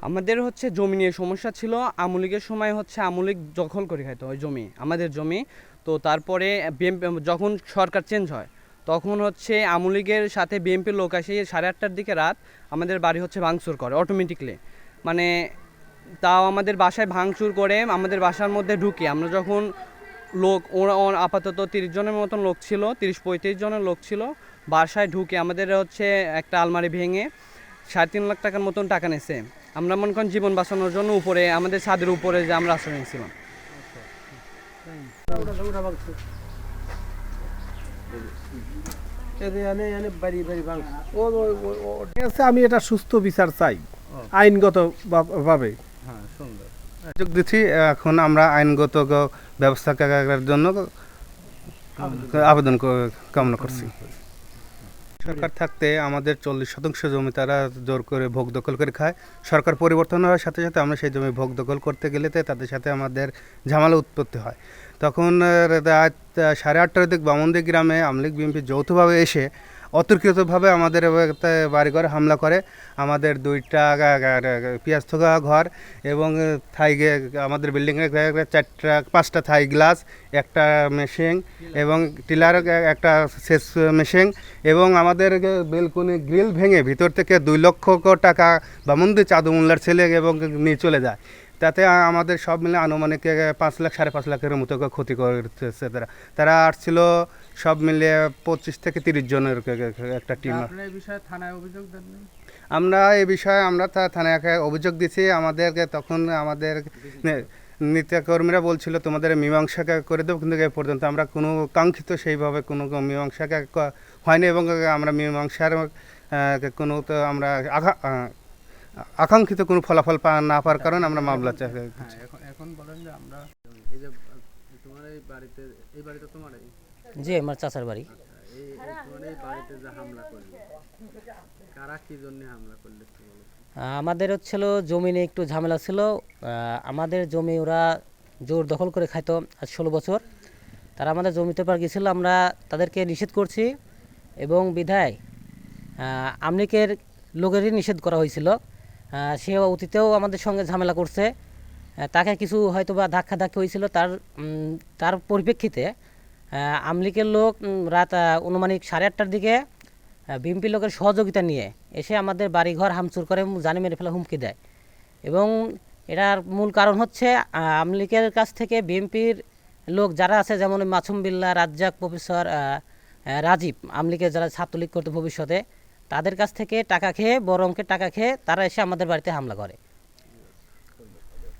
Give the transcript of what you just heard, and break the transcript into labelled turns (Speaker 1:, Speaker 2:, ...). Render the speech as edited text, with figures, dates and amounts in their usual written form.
Speaker 1: আমাদের হচ্ছে জমি নিয়ে সমস্যা ছিল। আওয়ামী লীগের সময় হচ্ছে আওয়ামী লীগ দখল করে খাইতো ওই জমি, আমাদের জমি। তো তারপরে বিএমপি যখন সরকার চেঞ্জ হয়, তখন হচ্ছে আওয়ামী লীগের সাথে বিএনপির লোক আসে 8:30টার দিকে রাত আমাদের বাড়ি হচ্ছে ভাঙচুর করে অটোমেটিকলি। মানে তাও আমাদের বাসায় ভাঙচুর করে আমাদের বাসার মধ্যে ঢুকে আমরা যখন ওরা আপাতত 30 জনের মতন লোক ছিল, 30-35 জনের লোক ছিল। বাসায় ঢুকে আমাদের হচ্ছে একটা আলমারি ভেঙে 3.5 লাখ টাকার মতন টাকা নিয়েছে। আমরা মনে করেন জীবন বাঁচানোর জন্য উপরে আমাদের ছাদের উপরে যে আমরা আশ্রয় নিয়েছিলাম।
Speaker 2: আমি এটা সুস্থ বিচার চাই আইনগত ভাবে।
Speaker 3: সুযোগ দিচ্ছি, এখন আমরা আইনগত ব্যবস্থা করার জন্য আবেদন কামনা করছি। সরকার থাকতে আমাদের 40% জমি তারা জোর করে ভোগ দখল করে খায়। সরকার পরিবর্তন হওয়ার সাথে সাথে আমরা সেই জমি ভোগ দখল করতে গেলে তাদের সাথে আমাদের ঝামেলা উৎপত্তি হয়। তখন রাত 8:30টার দিকে বামন্দি গ্রামে আওয়ামী লীগ বিএনপি যৌথভাবে এসে অতর্কিতভাবে আমাদের বাড়িঘরে হামলা করে। আমাদের 2টা পেঁয়াজ থোকা ঘর এবং আমাদের বিল্ডিংয়ের 5টা থাই গ্লাস, একটা মেশিন এবং টিলার একটা সেচ মেশিন এবং আমাদের বেলকনি গ্রিল ভেঙে ভিতর থেকে 2 লক্ষ টাকা বামন্দি চাঁদু মোল্লার ছেলে এবং নিয়ে চলে যায়। তাতে আমাদের সব মিলে আনুমানিক 5 লাখ 5.5 লাখের মতো ক্ষতি করতেছে। তারা আসছিল সব মিলে 25 থেকে 30 জনের একটা টিম। আমরা এই বিষয়ে থানায় অভিযোগ দিয়েছি। আমাদেরকে তখন আমাদের নেতাকর্মীরা বলছিল তোমাদের মীমাংসা করে দেবো, কিন্তু এ পর্যন্ত আমরা কোনো কাঙ্ক্ষিত সেইভাবে কোনো মীমাংসা হয়নি এবং আমরা মীমাংসার কোনো তো আমরা আকাঙ্ক্ষিত কোনো ফলাফল না পাওয়ার কারণে আমরা মামলা চাই।
Speaker 4: এখন বলেন যে আমরা এই যে তোমার এই বাড়িতে তোমার
Speaker 5: জি আমার চাচার বাড়ি।
Speaker 4: এই তোমার এই বাড়িতে যে হামলা করলো, কারা কি জন্য হামলা করলো?
Speaker 5: আমাদের হচ্ছিল জমি নিয়ে একটু ঝামেলা ছিল। আমাদের জমি ওরা জোর দখল করে খাইতো আজ 16 বছর। তারা আমাদের জমিতে পার গিয়েছিল, আমরা তাদেরকে নিষেধ করছি এবং বিধায় আমলিকের লোকেরই নিষেধ করা হয়েছিল। সে অতীতেও আমাদের সঙ্গে ঝামেলা করছে, তাকে কিছু হয়তো বা ধাক্কাধাক্কি হয়েছিল। তার পরিপ্রেক্ষিতে আমলিকের লোক রাত অনুমানিক 8:30টার দিকে বিএনপি লোকের সহযোগিতা নিয়ে এসে আমাদের বাড়িঘর হামচুর করে জানে মেরে ফেলা হুমকি দেয়। এবং এটার মূল কারণ হচ্ছে আমলিকের কাছ থেকে বিএনপির লোক যারা আছে, যেমন মাসুম বিল্লাহ, রাজ্জাক, প্রফেসর রাজীব, আমলিকের যারা ছাত্রলীগ করতে ভবিষ্যতে, তাদের কাছ থেকে টাকা খেয়ে, বড় অঙ্কের টাকা খেয়ে তারা এসে আমাদের বাড়িতে হামলা করে।